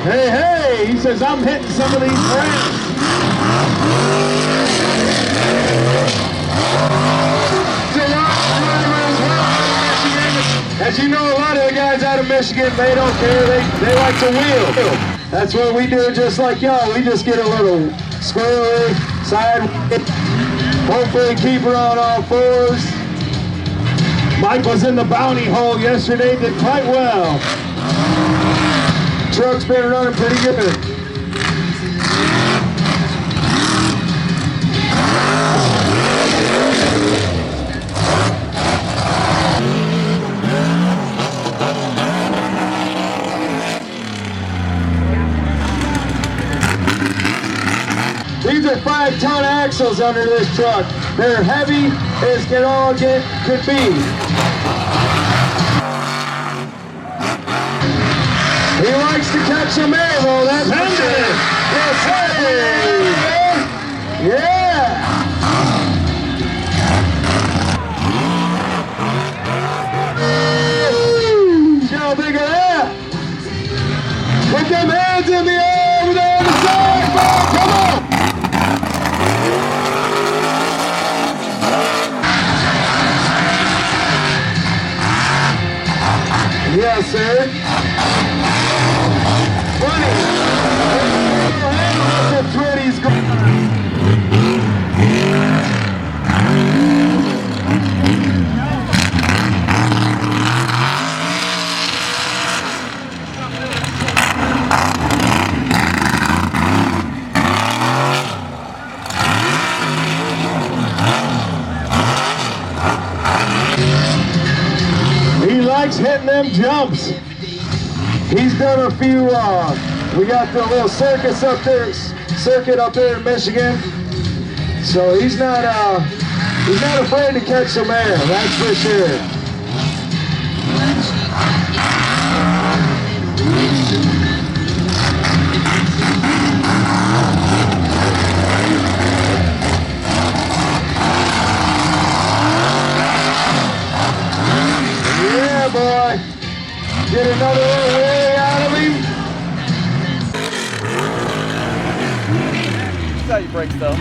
Hey, hey, he says, I'm hitting some of these ramps. As you know, a lot of the guys out of Michigan, they don't care. They like to wheel. That's what we do, just like y'all. We just get a little squirrely, side, hopefully keep her on all fours. Mike was in the bounty hole yesterday, did quite well. Truck's been running pretty good. These are 5-ton axles under this truck. They're heavy as could be. He likes to catch some air, though, that's for sure. Yes, hey! Yeah! See how big of that? Put them hands in the air over there on the side, bro! Come on! Yes, sir. 20's going. He likes hitting them jumps. He's done a few, we got the little circuit up there in Michigan. So he's not afraid to catch some air, that's for sure. Yeah, boy. Get another little way out of him. That's how you break stuff.